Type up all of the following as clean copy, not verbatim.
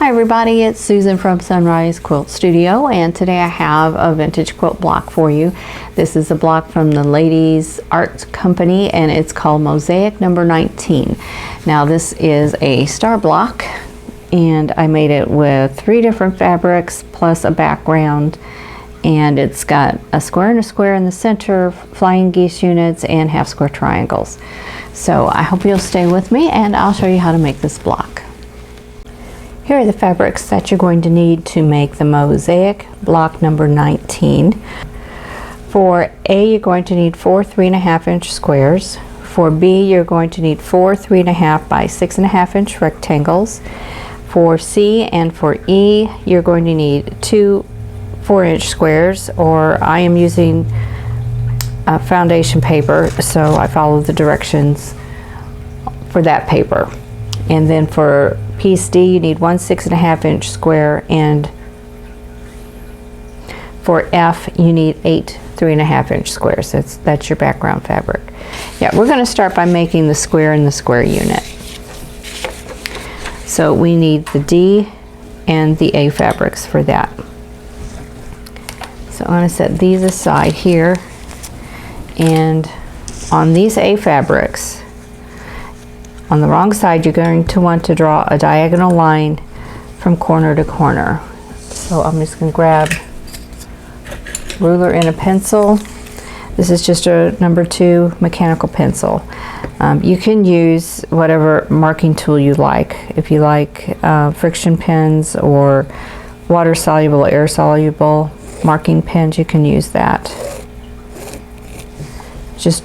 Hi everybody, it's Susan from Sunrise Quilt Studio, and today I have a vintage quilt block for you. This is a block from the Ladies Art Company and it's called Mosaic number 19. Now this is a star block and I made it with 3 different fabrics plus a background, and it's got a square and a square in the center, flying geese units, and half square triangles. So I hope you'll stay with me and I'll show you how to make this block. Here are the fabrics that you're going to need to make the Mosaic block number 19. For A, you're going to need 4 3.5-inch squares. For B, you're going to need 4 3.5 by 6.5-inch rectangles. For C and for E, you're going to need 2 4-inch squares, or I am using foundation paper, so I follow the directions for that paper. And then for piece D, you need 1 6.5-inch square, and for F, you need 8 3.5-inch squares. That's your background fabric. Yeah, we're going to start by making the square in the square unit. So we need the D and the A fabrics for that. So I'm going to set these aside here, and on these A fabrics, on the wrong side, you're going to want to draw a diagonal line from corner to corner. So I'm just going to grab ruler and a pencil. This is just a number 2 mechanical pencil. You can use whatever marking tool you like. If you like friction pens or water soluble, air soluble marking pens, you can use that. Just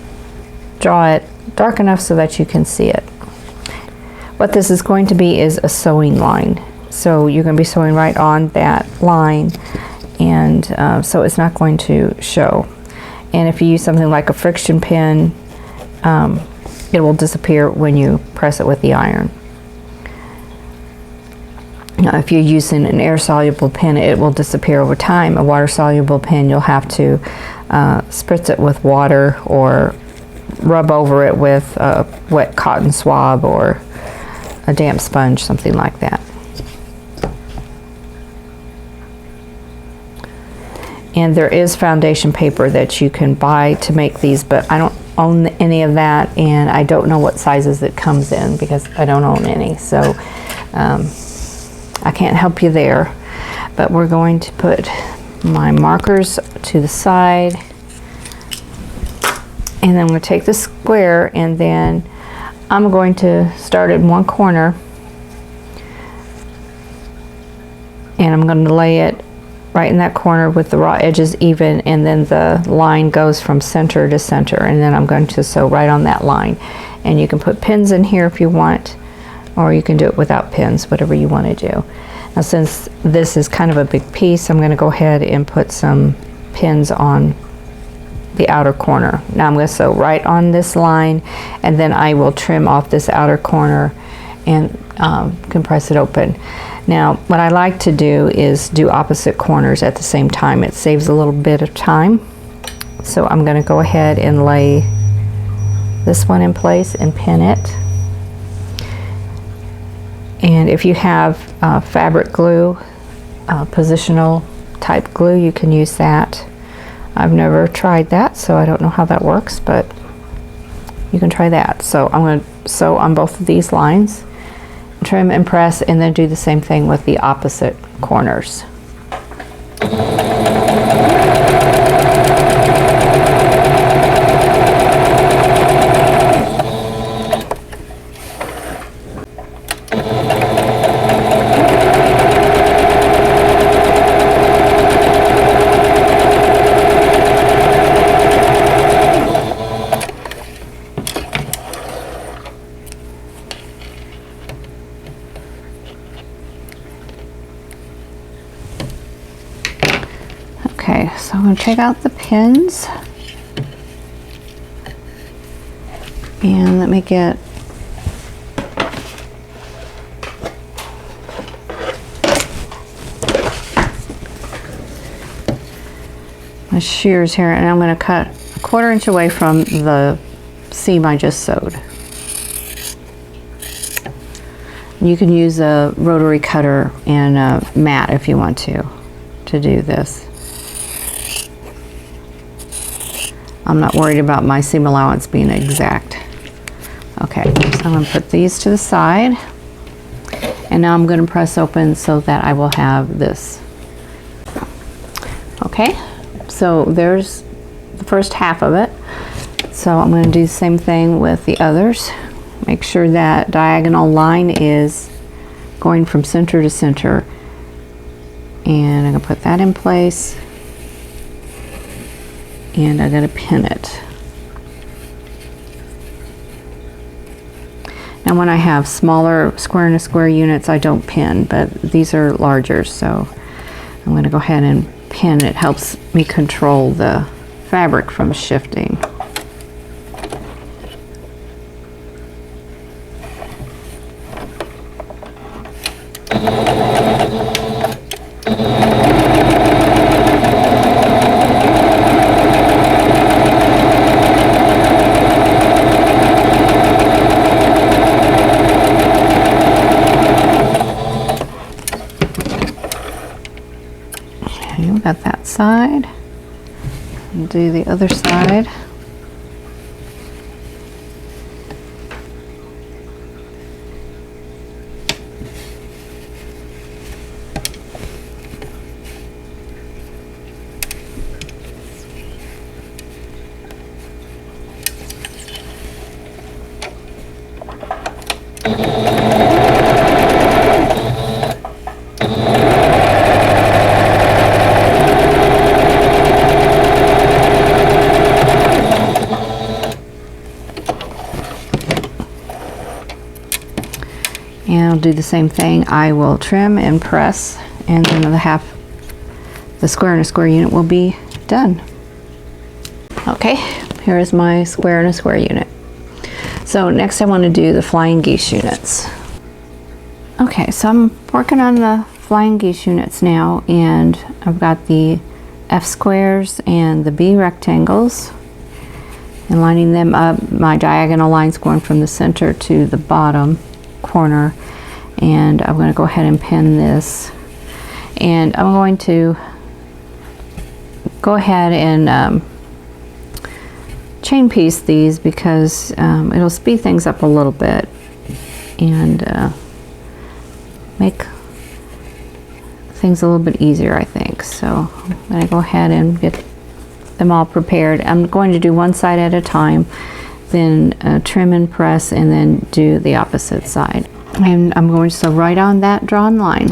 draw it dark enough so that you can see it. What this is going to be is a sewing line. So you're going to be sewing right on that line, and so it's not going to show. And if you use something like a friction pen, it will disappear when you press it with the iron. Now, if you're using an air-soluble pen, it will disappear over time. A water-soluble pen, you'll have to spritz it with water or rub over it with a wet cotton swab or a damp sponge, something like that. And there is foundation paper that you can buy to make these, but I don't own any of that, and I don't know what sizes it comes in because I don't own any. So I can't help you there, but we're going to put my markers to the side, and then I'm going to take the square, and then I'm going to start in one corner, and I'm going to lay it right in that corner with the raw edges even, and then the line goes from center to center, and then I'm going to sew right on that line. And you can put pins in here if you want, or you can do it without pins, whatever you want to do. Now, since this is kind of a big piece, I'm going to go ahead and put some pins on the outer corner. Now I'm going to sew right on this line, and then I will trim off this outer corner and compress it open. Now what I like to do is do opposite corners at the same time. It saves a little bit of time. So I'm going to go ahead and lay this one in place and pin it. And if you have fabric glue, positional type glue, you can use that. I've never tried that, so I don't know how that works, but you can try that. So I'm going to sew on both of these lines, trim and press, and then do the same thing with the opposite corners. Okay, so I'm going to take out the pins, and let me get my shears here, and I'm going to cut 1/4 inch away from the seam I just sewed. You can use a rotary cutter and a mat if you want to do this. I'm not worried about my seam allowance being exact. Okay, so I'm going to put these to the side, and now I'm going to press open so that I will have this. Okay, so there's the first half of it. So I'm going to do the same thing with the others. Make sure that diagonal line is going from center to center. And I'm going to put that in place. And I'm going to pin it. Now when I have smaller square and a square units, I don't pin, but these are larger, so I'm going to go ahead and pin. It helps me control the fabric from shifting. Got that side, and do the other side. And I'll do the same thing. I will trim and press, and then the square and a square unit will be done. Okay, here is my square and a square unit. So next I want to do the flying geese units. Okay, so I'm working on the flying geese units now, and I've got the F squares and the B rectangles, and lining them up. My diagonal lines going from the center to the bottom corner, and I'm going to go ahead and pin this, and I'm going to go ahead and chain piece these because it'll speed things up a little bit and make things a little bit easier, I think. So I'm going to go ahead and get them all prepared. I'm going to do one side at a time, then trim and press, and then do the opposite side. And I'm going to sew right on that drawn line.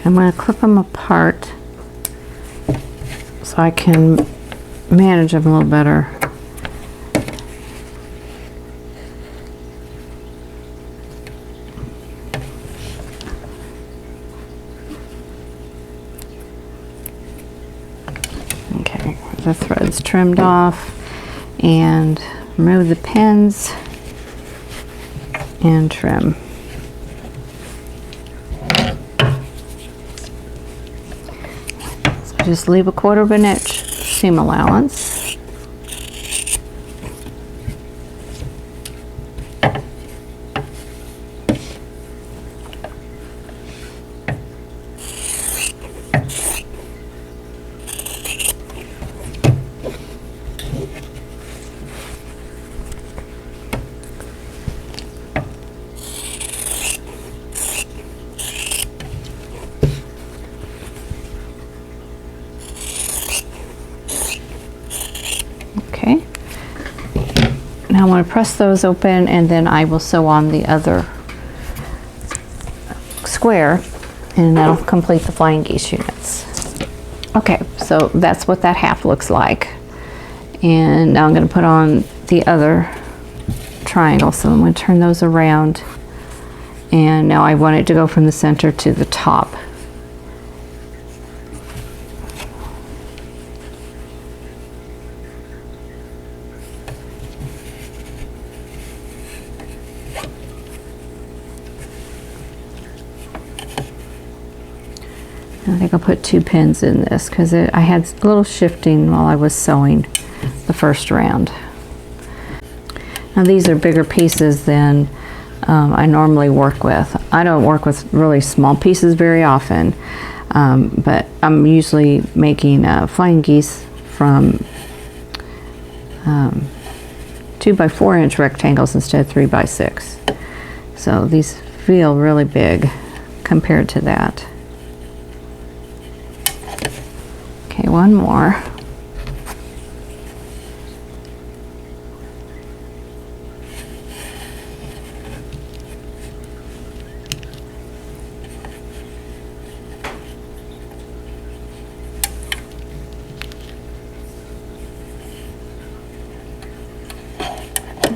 I'm going to clip them apart so I can manage them a little better. Okay, the threads trimmed off, and remove the pins and trim. Just leave 1/4 of an inch seam allowance. And I want to press those open, and then I will sew on the other square, and that'll complete the flying geese units. Okay, so that's what that half looks like. And now I'm going to put on the other triangle. So I'm going to turn those around. And now I want it to go from the center to the top. I think I'll put 2 pins in this because I had a little shifting while I was sewing the first round. Now these are bigger pieces than I normally work with. I don't work with really small pieces very often, but I'm usually making flying geese from 2 by 4 inch rectangles instead of 3 by 6. So these feel really big compared to that. Okay, one more.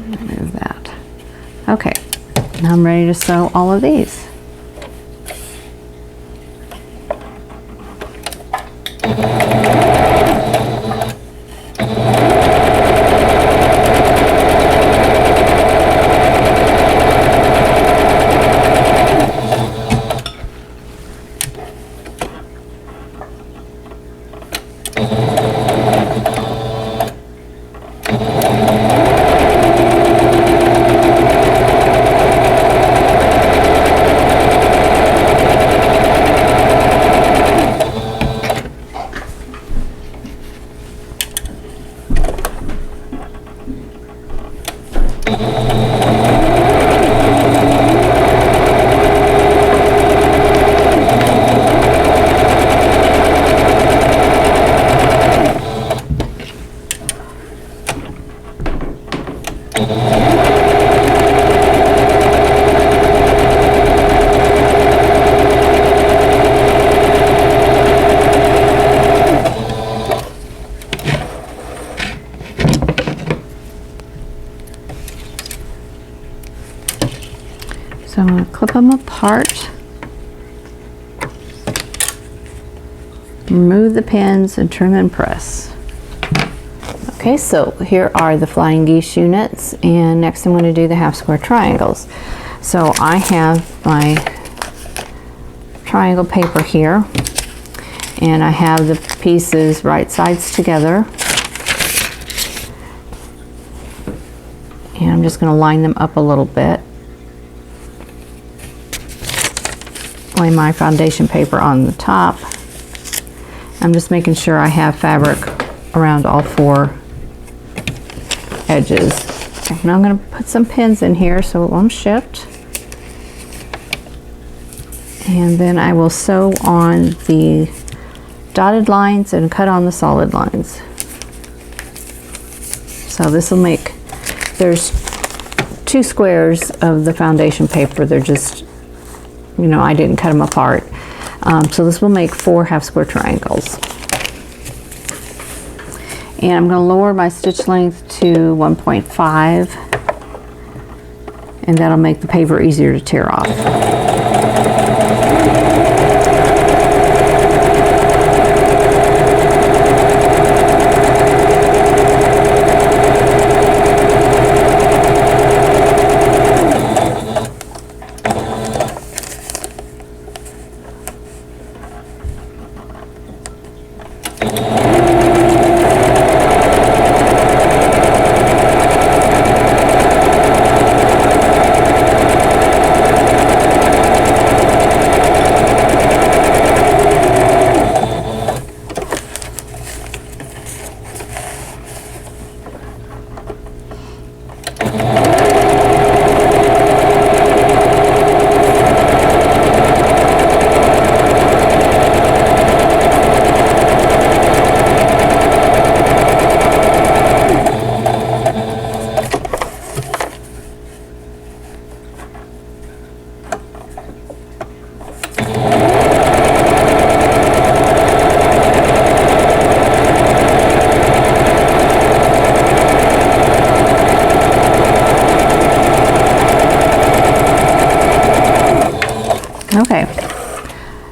Remove that. Okay, now I'm ready to sew all of these. So I'm going to clip them apart, remove the pins, and trim and press. Okay, so here are the flying geese units, and next I'm going to do the half square triangles. So I have my triangle paper here, and I have the pieces right sides together, and I'm just going to line them up a little bit. Lay my foundation paper on the top. I'm just making sure I have fabric around all 4 edges. Now I'm going to put some pins in here so it won't shift. And then I will sew on the dotted lines and cut on the solid lines. So this will make, there's 2 squares of the foundation paper. They're just, you know, I didn't cut them apart. So this will make 4 half square triangles. And I'm going to lower my stitch length to 1.5, and that'll make the paper easier to tear off.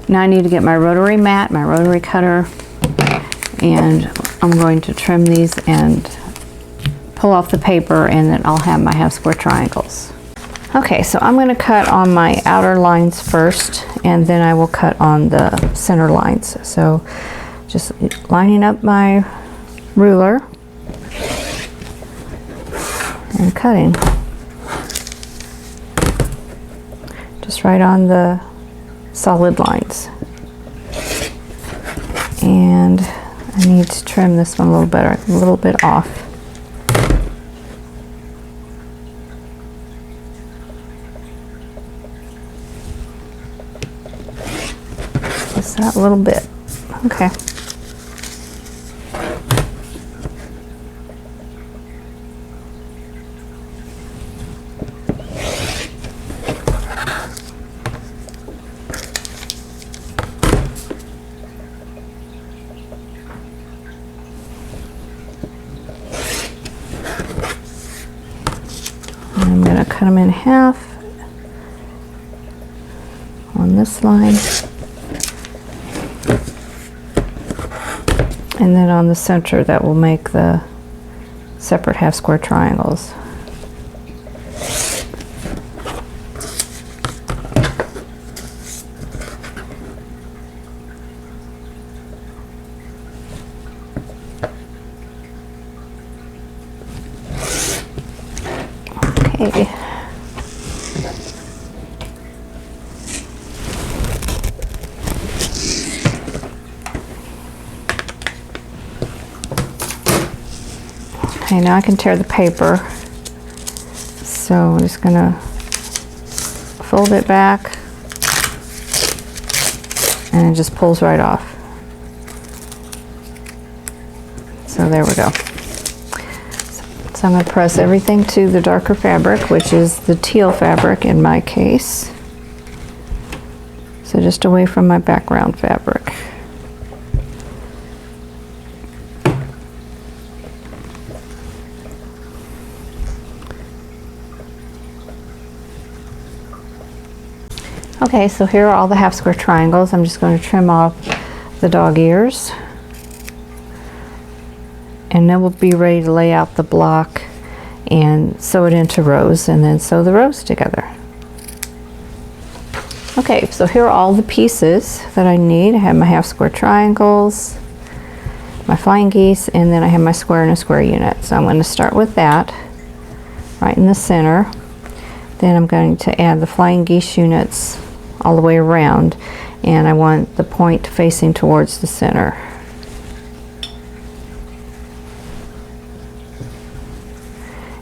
Now I need to get my rotary mat, my rotary cutter, and I'm going to trim these and pull off the paper, and then I'll have my half square triangles. Okay, so I'm going to cut on my outer lines first, and then I will cut on the center lines. So just lining up my ruler and cutting. Just right on the solid lines. And I need to trim this one a little bit off. Just that little bit. Okay. I'm going to cut them in half on this line, and then on the center that will make the separate half square triangles. Okay. Okay, now I can tear the paper. So I'm just gonna fold it back, and it just pulls right off. So there we go. So I'm going to press everything to the darker fabric, which is the teal fabric in my case. So just away from my background fabric. Okay, so here are all the half square triangles. I'm just going to trim off the dog ears. And then we'll be ready to lay out the block and sew it into rows, and then sew the rows together. Okay, so here are all the pieces that I need. I have my half square triangles, my flying geese, and then I have my square and a square unit. So I'm going to start with that right in the center. Then I'm going to add the flying geese units all the way around, and I want the point facing towards the center.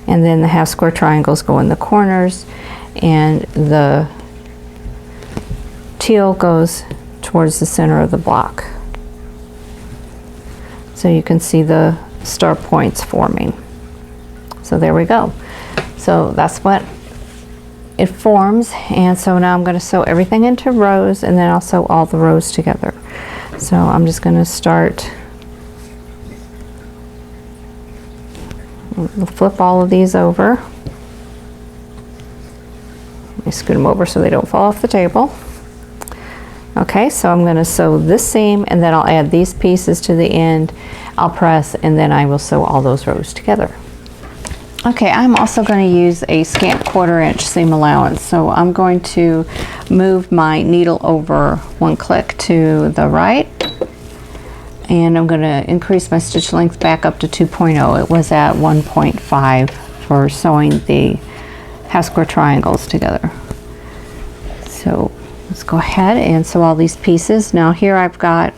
And then the half square triangles go in the corners, and the teal goes towards the center of the block. So you can see the star points forming. So there we go. So that's what it forms, and so now I'm going to sew everything into rows, and then I'll sew all the rows together. So I'm just going to start. We'll flip all of these over. Let me scoot them over so they don't fall off the table. Okay, so I'm going to sew this seam, and then I'll add these pieces to the end. I'll press, and then I will sew all those rows together. Okay, I'm also going to use a scant 1/4 inch seam allowance. So I'm going to move my needle over 1 click to the right, and I'm going to increase my stitch length back up to 2.0. It was at 1.5 for sewing the half square triangles together. So let's go ahead and sew all these pieces. Now here I've got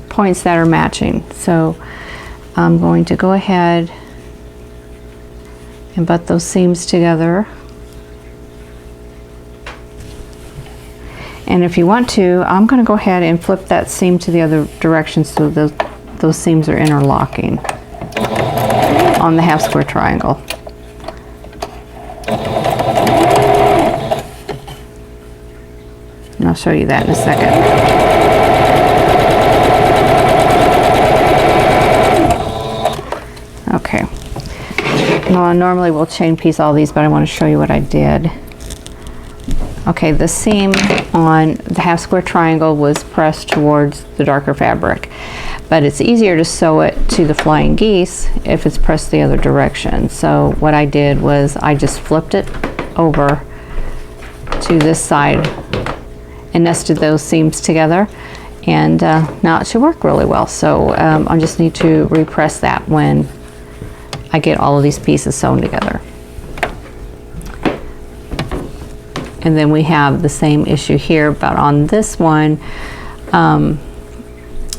points that are matching. So I'm going to go ahead and butt those seams together. And if you want to, I'm going to go ahead and flip that seam to the other direction so those seams are interlocking on the half square triangle. And I'll show you that in a second. Okay. Well, I normally will chain piece all these, but I want to show you what I did. Okay, the seam on the half square triangle was pressed towards the darker fabric, but it's easier to sew it to the flying geese if it's pressed the other direction. So what I did was I just flipped it over to this side and nested those seams together, and now it should work really well. So I just need to repress that when I get all of these pieces sewn together. And then we have the same issue here, but on this one,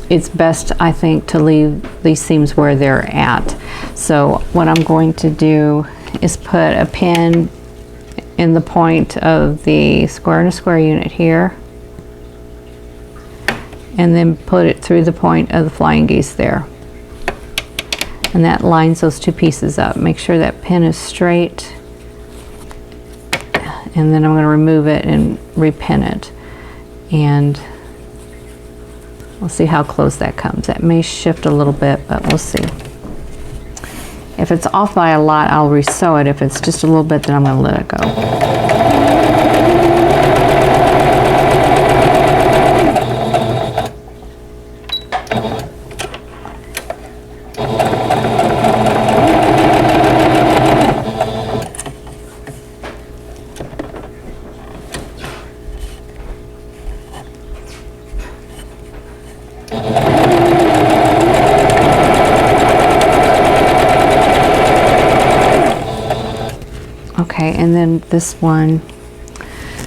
it's best, I think, to leave these seams where they're at. So what I'm going to do is put a pin in the point of the square and a square unit here, and then put it through the point of the flying geese there. And that lines those two pieces up. Make sure that pin is straight. And then I'm going to remove it and repin it, and we'll see how close that comes. That may shift a little bit, but we'll see. If it's off by a lot, I'll resew it. If it's just a little bit, then I'm going to let it go. Okay, and then this one,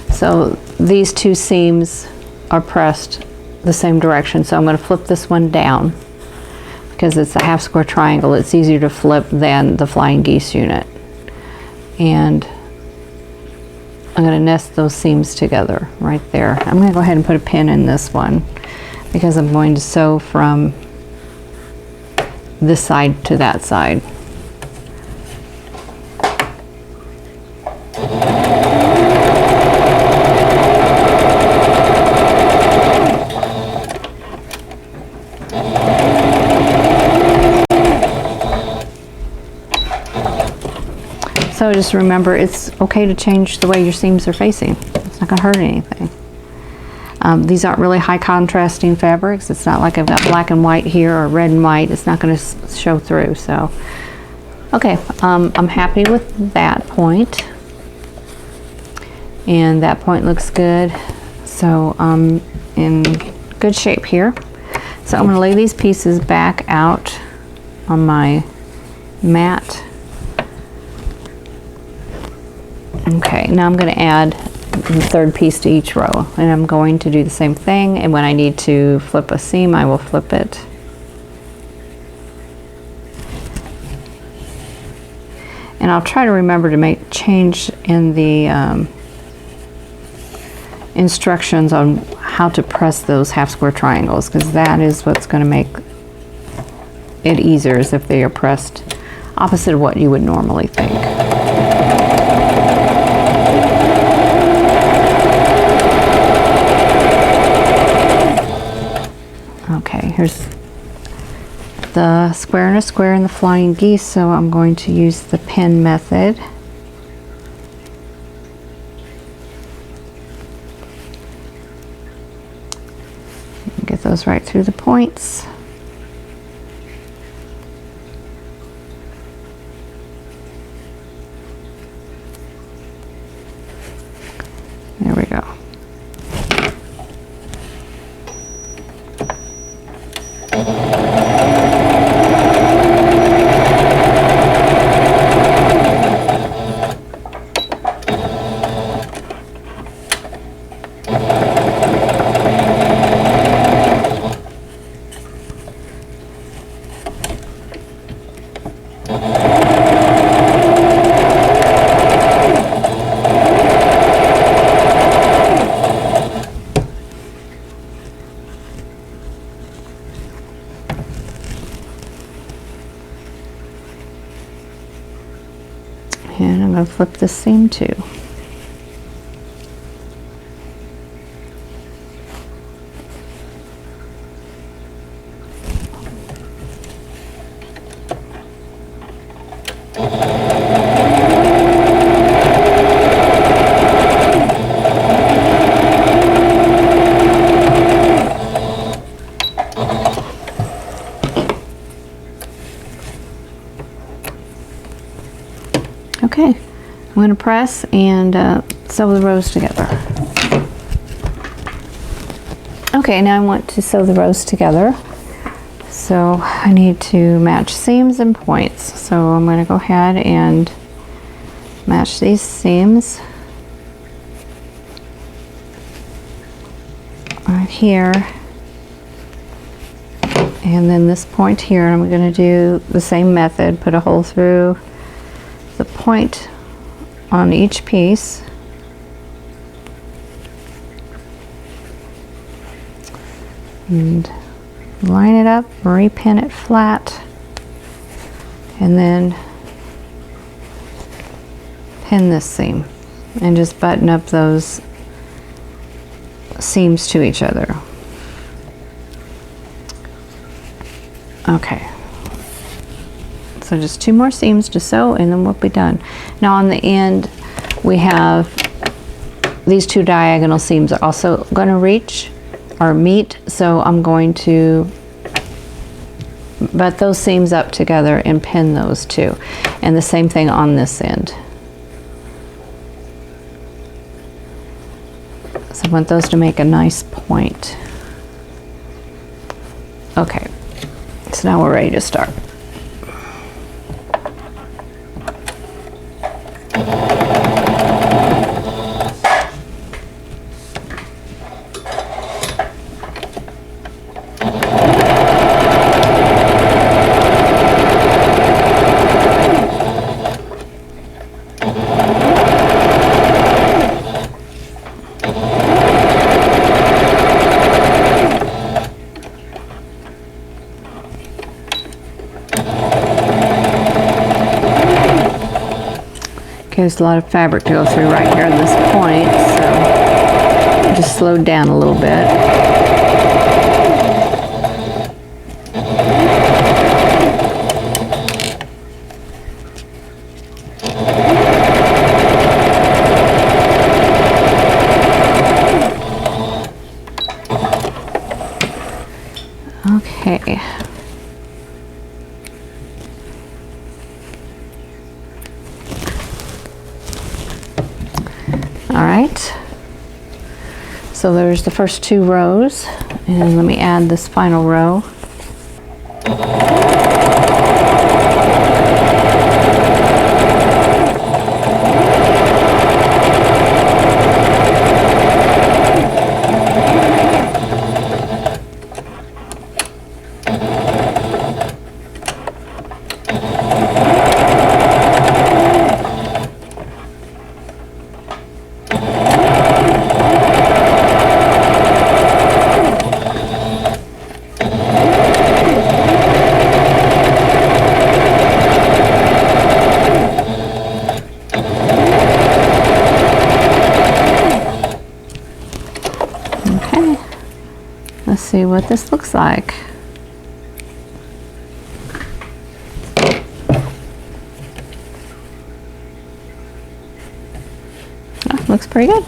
so these two seams are pressed the same direction, so I'm going to flip this one down because it's a half square triangle. It's easier to flip than the flying geese unit, and I'm going to nest those seams together right there. I'm going to go ahead and put a pin in this one because I'm going to sew from this side to that side. So just remember, it's okay to change the way your seams are facing. It's not going to hurt anything. These aren't really high contrasting fabrics. It's not like I've got black and white here or red and white. It's not going to show through. So, okay, I'm happy with that point. And that point looks good. So I'm in good shape here. So I'm going to lay these pieces back out on my mat. Okay, now I'm going to add the third piece to each row, and I'm going to do the same thing, and when I need to flip a seam, I will flip it. And I'll try to remember to make change in the instructions on how to press those half square triangles, because that is what's going to make it easier, is if they are pressed opposite of what you would normally think. Okay, here's the square and a square and the flying geese, so I'm going to use the pin method. Get those right through the points. There we go. And I'm going to flip this seam too. Okay, I'm going to press and sew the rows together. Okay, now I want to sew the rows together. So I need to match seams and points. So I'm going to go ahead and match these seams right here. And then this point here, I'm going to do the same method, put a hole through the point on each piece. And line it up, repin it flat, and then pin this seam and just button up those seams to each other. Okay, so just 2 more seams to sew and then we'll be done. Now on the end we have these 2 diagonal seams are also going to reach or meet, so I'm going to butt those seams up together and pin those 2, and the same thing on this end. So I want those to make a nice point. Okay, so now we're ready to start. There's a lot of fabric to go through right here at this point, so just slowed down a little bit. Okay. Alright, so there's the first 2 rows, and let me add this final row. Let's see what this looks like. Oh, looks pretty good.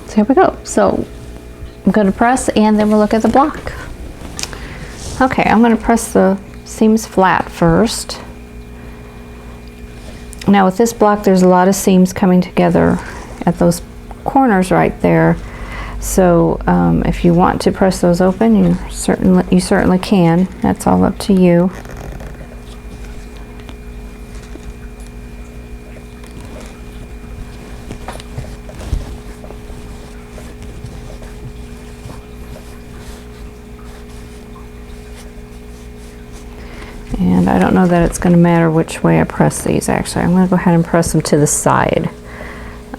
So here we go. So I'm going to press and then we'll look at the block. Okay, I'm going to press the seams flat first. Now with this block there's a lot of seams coming together at those corners right there. So if you want to press those open, you certainly can. That's all up to you. And I don't know that it's going to matter which way I press these actually. I'm going to go ahead and press them to the side.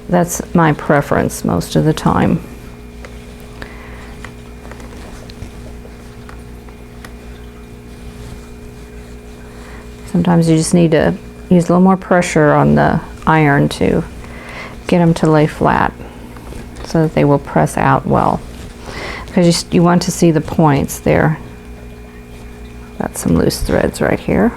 That's my preference most of the time. Sometimes you just need to use a little more pressure on the iron to get them to lay flat so that they will press out well. Because you want to see the points there. Got some loose threads right here.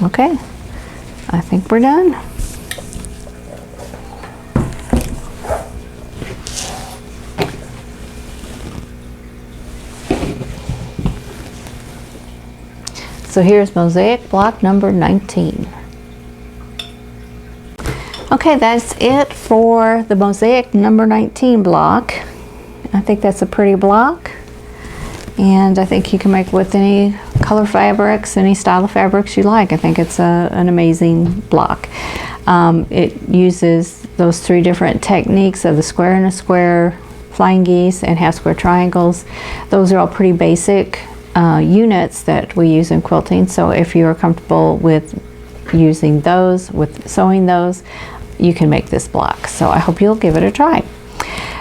Okay, I think we're done. So here's mosaic block number 19. Okay, that's it for the mosaic number 19 block. I think that's a pretty block, and I think you can make with any color fabrics, any style of fabrics you like. I think it's an amazing block. It uses those 3 different techniques of the square and a square, flying geese, and half square triangles. Those are all pretty basic units that we use in quilting, so if you're comfortable with using those, with sewing those, you can make this block. So I hope you'll give it a try.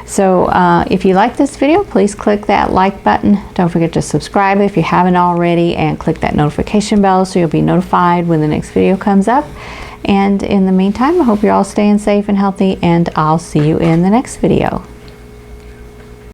So if you like this video, please click that like button. Don't forget to subscribe if you haven't already, and click that notification bell so you'll be notified when the next video comes up. And in the meantime, I hope you're all staying safe and healthy, and I'll see you in the next video.